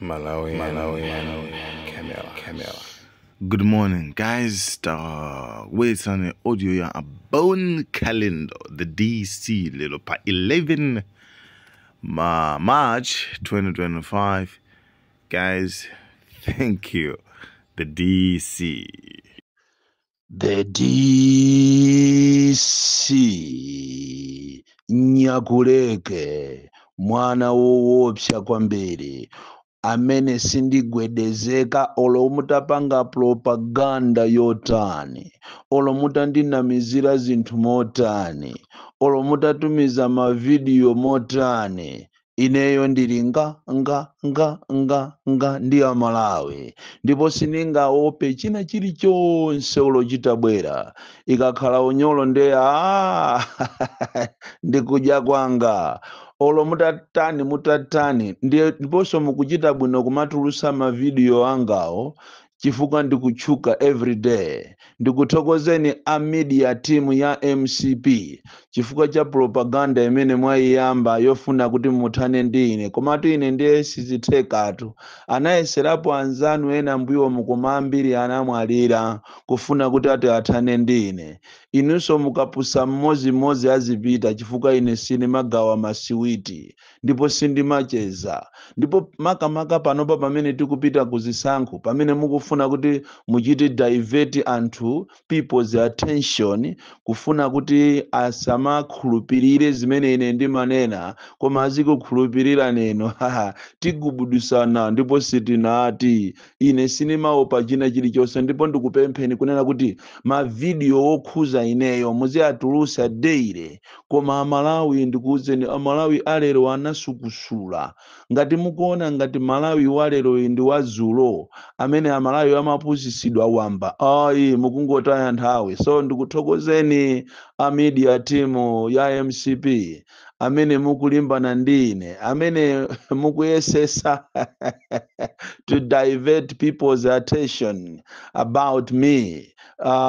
Malawian Camera. Good morning, guys. Wait on the audio ya a bone calendar, the DC little pa 11 March 2025. Guys, thank you. The DC. The DC Nyakuleke mwana woopsa kwambiri amene sindigwedezeka olo mutapanga propaganda yotani, olo mutandinamizira zinthu motani, olo mutatumiza mavidiyo motani. Ineyo ndili nga ndi Amalawi ndipo siningaope china chilichonse olo chitabwera. Ikakhala unyolo ndeya ndikudya kwanga. Olo mutatani ndiponso mukuchita bwino kumatulusa mavidiyo angawo chifukwa ndikutchuka everyday. Ndikuthokozeni a media team ya MCP chifukwa cha propaganda imene mwayiyamba yofuna kuti muthane ndi ine, komatu ine ndiye sizithekatu. Anayeserapo anzanu ena mbuyo mukoma ambiri anamwalira kufuna kuti ati athane ndi ine. Inunso mukapusa mmodzi azipita chifukwa ine sinimagawa masiwiti ndipo sindimacheza. Ndipo makamaka panopa pamene tikupita kuzisankho, pamene mukufuna kuti muchite divert anthu people's attention, kufuna kuti asamakhulupirire zimene ine ndimanena koma azikukhulupirira neno tigubudusana ndipo sitinati. Ine sinimaopa china chilichonse ndipo ndikupempheni kunena kuti mavidiyo okhuza ineyo muziatulusa daily. Koma Amalawi ndikuwuzeni, Amalawi alero anasukusula. Ngati mukuona ngati Malawi walero ndi wazulo amene Amalawi amapusisidwa wamba, ayi mukungotaya nthawi. So ndikuthokozeni a media team ya MCP amene mukulimbana ndine, amene mukuyesesa to divert people's attention about me.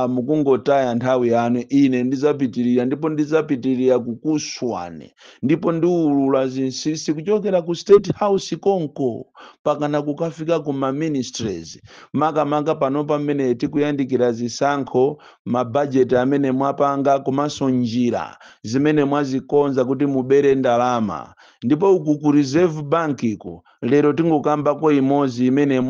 Mukungotaya nthawi yanu. Ine ndizapitirira ndipo ndizapitirira kukuswani ndipo ndiulula zinsisi kuchokera ku State House konko pakana kukafika ku ma ministries. Makamaka panopa mmene tikuyandikira zisankho, mabudget amene mwapanga komanso njira zimene mwazikonza kuti mubere ndalama. Ndipo uku ku Reserve Bank iko lero tingokambako imodzi imene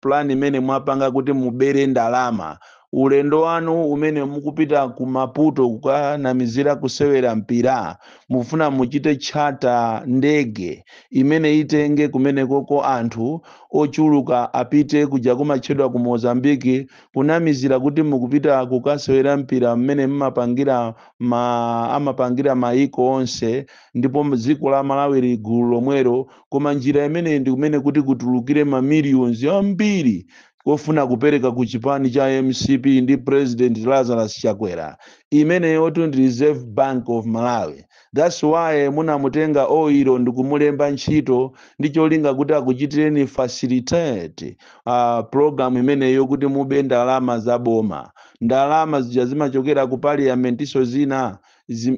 plan imene mwapanga kuti mubere ndalama. Ulendo wanu umene mukupita ku Maputo kukanamizira kusewera mpira, mufuna muchite charter ndege imene itenge kumene koko anthu ochuluka apite kuja kumatchedwa ku Mozambique kunamizira kuti mukupita kukasewera mpira mmene amapangira maiko onse, ndipo dziko la Malawi ligulu lomwero. Koma njira imene ndi kumene kuti kutulukire ma millions ambiri kofuna kupereka ku chipani cha MCP ndi President Lazarus Chakwera, imene yotu ndi Reserve Bank of Malawi. That's why munamutenga oiro ndikumulemba ntchito ndi cholinga kuti akuchitireni facilitate program imene yokuti mube ndalama za boma. Ndalama zija zimachokera ku parliament, iso zina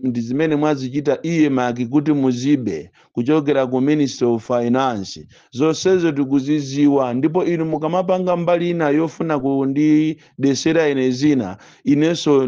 ndi zimene mwazichita maki kuti muzibe kuchokera ku Ministry of Finance. Zonsezo tikuziziwa, ndipo inu mukamapanga mbali ina yofuna kundi desera ine zina, inenso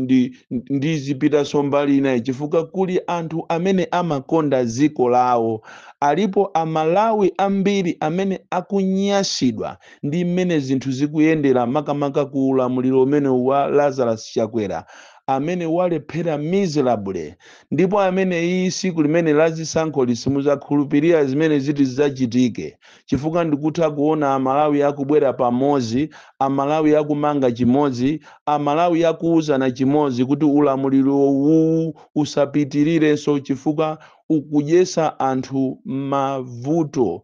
ndizipita so mbali ina chifukwa kuli anthu amene amakonda dziko lawo. Alipo Amalawi ambiri amene akunyasidwa ndi mmene zinthu zikuyendera, makamaka ku ulamuliro umene wa Lazarus Chakwera amene walephera miserable. Ndipo amene iyi siku limene lazisankho simuzakhulupirira zimene ziti zidzachitike, chifukwa ndikutha kuona Amalawi akubwera pamodzi, Amalawi akumanga chimodzi, Amalawi akuuzana chimodzi kuti ulamuliro uwu usapitirire. Chifukwa ukudyesa anthu mavuto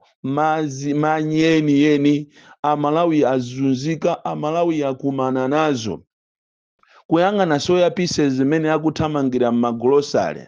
manyeni. Amalawi azunzika, Amalawi akumana nazo. Kuyang'ana soya pieces zimene akuthamangira m'magrosari,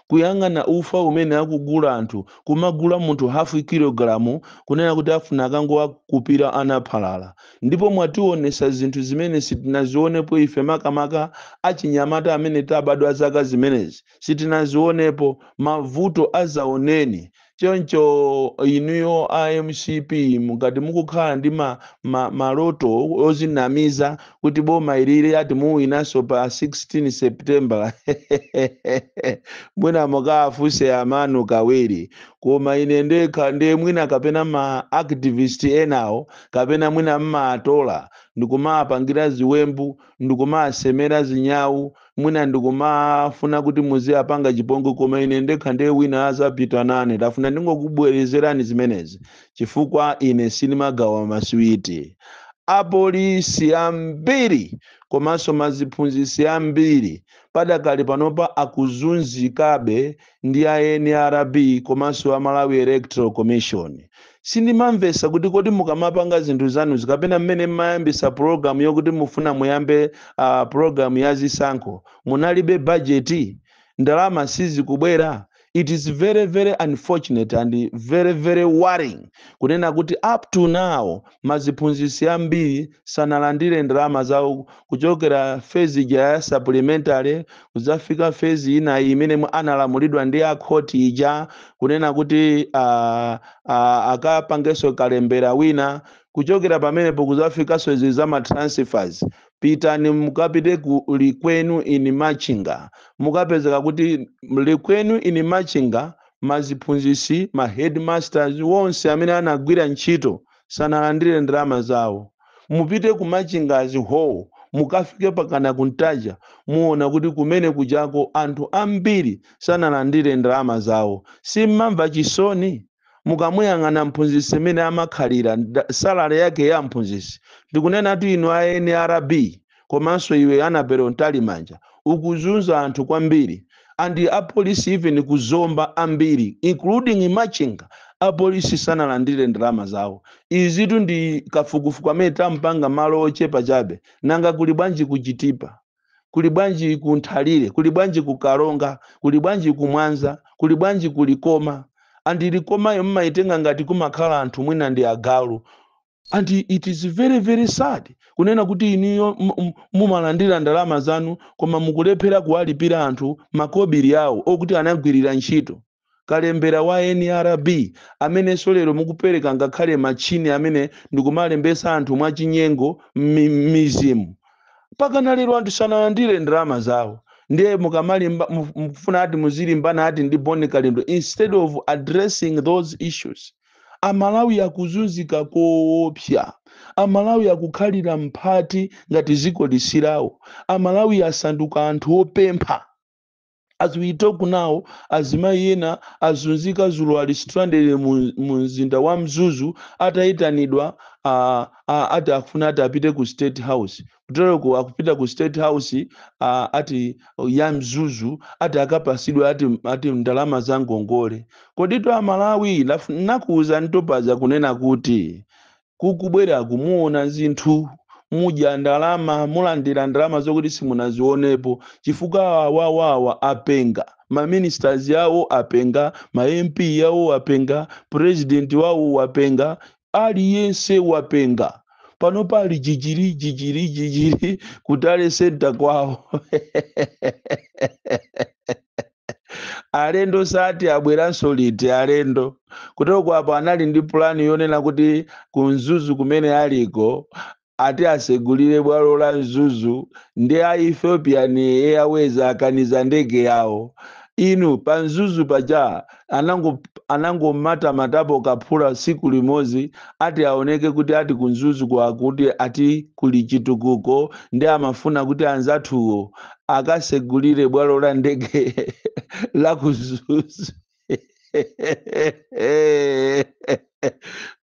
kuyang'ana ufa umene akugula anthu, kumagula munthu half kilogramu kunena kuti afuna akangowakupira anaphalala. Ndipo mwationesa zinthu zimene sitinazionepo ife, makamaka achinyamata amene tabadwa zaka zimenezi sitinazionepo. Mavuto azaoneni choncho inuyo IMCP mukati mukukhala ndi maloto ozinamiza kuti boma ilire ati muwinaso pa 16 September mwina mukafuse Amanu Kawiri koma ine ndekha ndiye mwina kapena ma activist enawo kapena mwina mmatola ndikumapangira ziwembu ndikumasemera zinyawu mwina ndikumafuna kuti muziyapanga chipongwe koma ine ndekha ndiye wina azapita nane tafuna ndingokubwerezerani zimenezi chifukwa ine sinimagawa maswiti apolisi ambiri komanso maziphunzitsi ambiri padakali panopa akuzunzikabe ndi a NRB komanso a Malawi Electoral Commission sindimamvesa kuti kodi mukamapanga zinthu zanu zikapena mmene mmayambisa program yokuti mufuna muyambe program ya zisankho munalibe budget ndalama sizikubwera. It is very, very unfortunate and very, very worrying kunena kuti up to now maziphunzitsi ambiri sanalandire ndalama zawo kuchokera phase ya supplementary kuzafika phase ina imene analamulidwa ndi a court ija kunena kuti akapangeso kalembera wina kuchokera pamenepo kuzafikaso izi za transfers pitani mukapite ku Likwenu in Machinga mukapezeka kuti Likwenu in Machinga maziphunzitsi ma headmasters wonse amene anagwira ntchito sanalandire ndalama zawo mupite ku Machinga's ho mukafike pakana kuntaja muona kuti kumene kujako anthu ambiri sanalandire ndalama zawo simamva chisoni mukamuyang'ana mphunzitsi amene amakhalira salary yake ya mphunzitsi ndikunena tu inu a NRB komanso iwe Anabelo Ntalimanja ukuzunza anthu kwambiri and apolisi even kuzomba ambiri including Machinga apolisi sanalandire ndalama zawo izitu ndi kafukufuku amene tampanga malo ochepa chabe nanga kuli bwanji kuchitipa kuli bwanji kunthalire kuli bwanji kukaronga kuli bwanji kumwanza kuli bwanji kulikoma and likomayo mmaitenga ngati kumakhala anthu mwina ndi agalu and it is very, very sad kunena kuti iniyo mumalandira ndalama zanu koma mukulephera kuwalipira anthu makobiri awo okuti anagwirira ntchito kalembera wa NRB amene solero mukupereka ngakhale machini amene ndikumalembesa anthu mwachinyengo mizimu pakana lero anthu sanalandire ndalama zawo ndiye mukamalimba mufuna ati muzilimbana ati ndi Boni Kalendo instead of addressing those issues Amalawi akuzunzika koopsa Amalawi akukhalira mphati ngati ziko lisirawo Amalawi asanduka anthu opempha. As we talk now, azimayi ena azunzika Zulu ali stranded mu mzinda wa Mzuzu ataitanidwa ati akufuna ati apite ku State House kutero akupita ku State House ati ya Mzuzu ati akapasidwe ati ndalama za ngongole kodito Amalawi nakuuza ntopaza kunena kuti kukubwera kumuona zinthu muja ndalama mulandira ndalama zokuti simunazionepo chifukwa wawa apenga ma ministers yawo apenga ma MP yawo apenga president wawo apenga aliyense wapenga pano pali jijiri kutale senta kwawo alendo sati abweranso liti alendo kutoko apo anali ndi plani yonena kuti kunzuzu kumene aliko ati asegulire bwalo la Mzuzu ndi a Ethiopian Airways akaniza ndege yawo inu pa Mzuzu paja anangomata matapo kaphula siku limozi ati aoneke kuti ati kunzuzu kwa kuti ati kuli chitukuko ndi amafuna kuti anzathuwo akasegulire bwalo la ndege la kuzuzu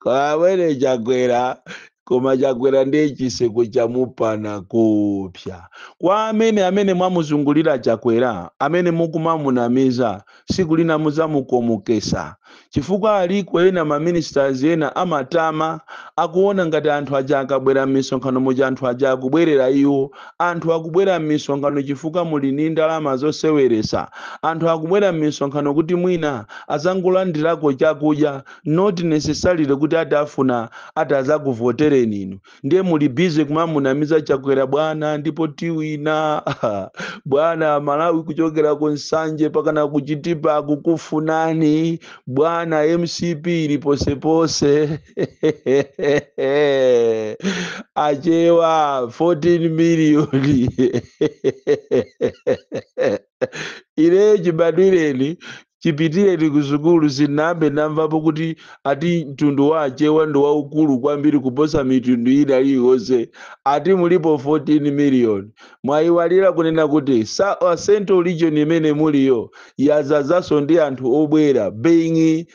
kwa wene Chakwera koma Chakwera ndi chiseko cha mupana kupya kwa amene mwamuzungulira Chakwera amene mukumamunamiza siku lina muzamukomokesa chifukwa aliko ena ma ministers ena amatama akuona ngati anthu aja akabwera m'misonkhano moja anthu aja akubwerera iwo anthu akubwera m'misonkhano chifukwa muli ndi ndalama zoseweresa anthu akubwera m'misonkhano kuti mwina azangolandirako chakudya not necessarily kuti atafuna atazakuvotere ndikudziweni inu ndiye muli bize kumamunamiza Chakwera bwana ndipo tiwina bwana Malawi kuchokera ku Nsanje pakana kuchitipa kukufunani bwana MCP liposepose achewa 14 miliyoni ile chibadwireni chipitireni kuzukulu sinambe namvapo kuti ati mtundu wa achewa ndo waukulu kwambiri kuposa mitundu ina iliyonse ati mulipo 14 million mwayiwalira kunena kuti Central Region imene muliyo yazazanso ndi anthu obwera being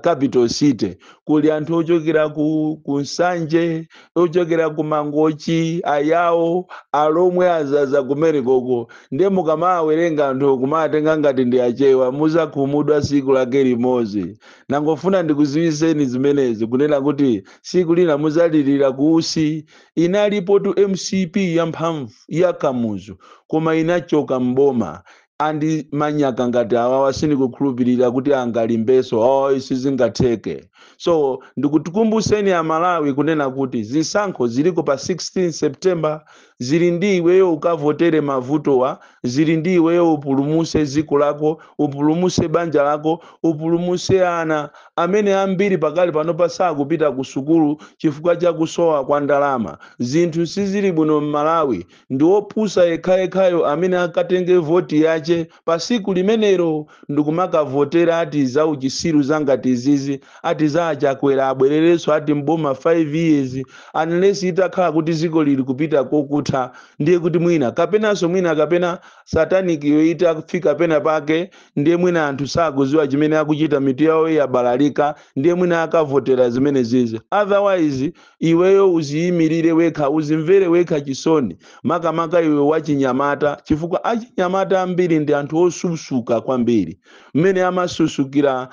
capital city kuli anthu ochokera ku Nsanje ochokera ku Mangochi Ayawo alomwe azaza kumenekoko ndiye mukamawerenga anthu kumatenga ngati ndi achewa muzakhumudwa siku lake limodzi nangofuna ndikuziwiseni zimenezi kunena kuti siku lina muzalirira kuusi inalipo tu MCP yamphamvu yakamuzu koma inachoka mboma andi manyaka ngati awawa sindikukhulupirira kuti angalimbeso isizingatheke so ndikutukumbuseni ya Malawi kunena kuti zisankho ziliko pa 16 September zili ndi iweyo ukavotere mavutowa zili ndi iweyo upulumuse dziko lako upulumuse banja lako upulumuse ana amene ambiri pakali panopa sakupita ku sukulu chifukwa cha kusowa kwa ndalama zinthu sizili bwino Malawi ndi opusa yekhayekhayo amene akatenge voti yache pa siku limenero ndikumakavotera ati za uchisiru zangati zizi ati za Chakwera abwerereso ati mboma 5 years unless itakhala kuti ziko lili kupita kokutha ndiye kuti mwina kapenanso mwina kapena satanic yoita kufika pena pake ndiye mwina anthu sakuziwa chimene akuchita mitu yawo yabalalika ndiye mwina akavotera zimene zizi otherwise iweyo uziyimirire wekha uzimvere wekha chisoni makamaka iwe wachinyamata chifukwa achinyamata ambiri ndi anthu osusuka kwambiri mmene amasusukira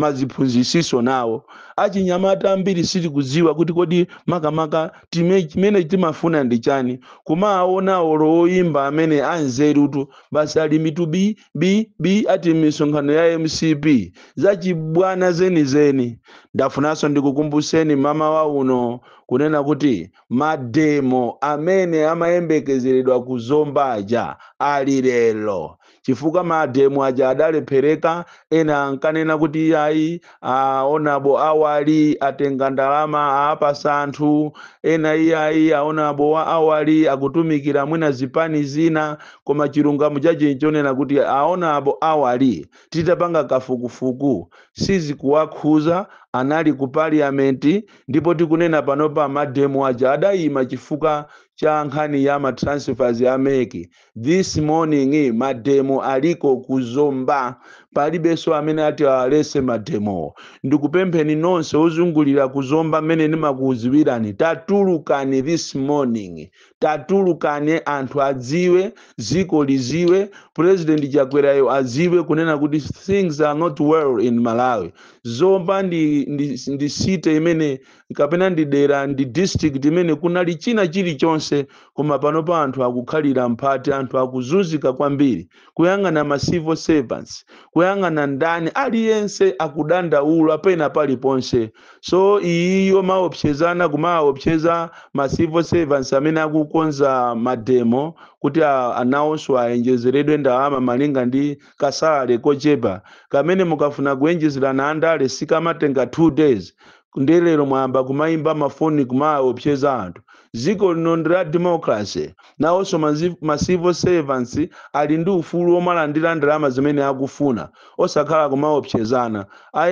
maziphunzisiso nawo achinyamata ambiri siti kuziwa kuti kodi makamaka chimene timafuna ndi chani kumaona olo oyimba amene anzerutu basi ali mitu bi ati misonkhano ya MCP zachibwana zenizeni ndafunanso ndikukumbuseni mama wa uno kunena kuti mademo amene amayembekezeredwa kuzomba aja ali lero chifukwa mademo aja adalephereka ena ankanena kuti ayi aonabo awali atenga ndalama apasa anthu ena iyayi aonabo awali akutumikira mwina zipani zina koma chilungamo chache chonena kuti aonabo awali titapanga kafukufuku sizikuwakhuza anali ku parliament ndipo tikunena panopa mademo aja adayima chifukwa cha nkhani ya matransfers ya meki this morning mademo aliko kuzomba palibeso amene ati alese mademo ndikupempheni nonse ozungulira kuzomba mmene ndimakuziwirani tatulukani this morning tatulukani anthu adziwe ziko liziwe president Chakwerayo aziwe kunena kuti things are not well in Malawi zomba ndi site imene kapena ndi dera ndi district imene kunali china chilichonse koma panopa anthu akukhalira mphati anthu akuzunzika kwambiri kuyang'ana ma civil servants kuyang'ana ndani aliyense akudandaula pena paliponse so iyo maopsezana kumaopseza ma civil servants amene akukonza mademo kuti anawonso ayenjezeredwe ndalama malinga ndi kasalale kochepa kamene mukafuna kuyenjezerana andale sikamatenga 2 days ndelero mwamba kumayimba mafoni kumaopseza anthu ziko lino ndila democracy nawonso ma civil servants ali ndi ufulu omalandira ndalama zimene akufuna osakhala kumaopsezana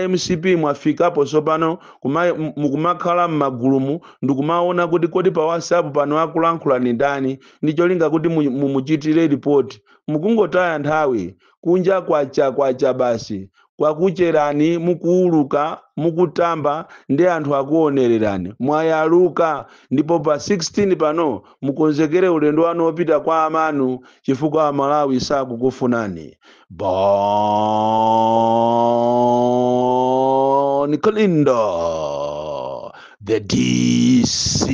IMCP mwafikapo sopano mukumakhala m'magulumu ndikumaona kuti kodi pa WhatsApp pano akulankhula ni ndani ndicholinga kuti mumuchitire report mukungotaya nthawi kunja kwacha basi kwakucherani mukuuluka mukutamba ndi anthu akuonererani mwayaluka ndipo pa 16 pano mukonzekere ulendo wanu opita kwa amanu chifukwa Malawi sakukufunani Bon Kalindo the DC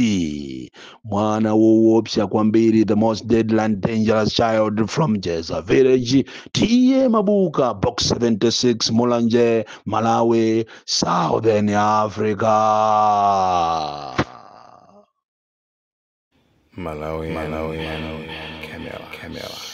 mwana woopsa kwambiri the most deadly and dangerous child from Jeza village tiye mabuka box 76 Mulanje Malawi Southern Africa. Malawian camera.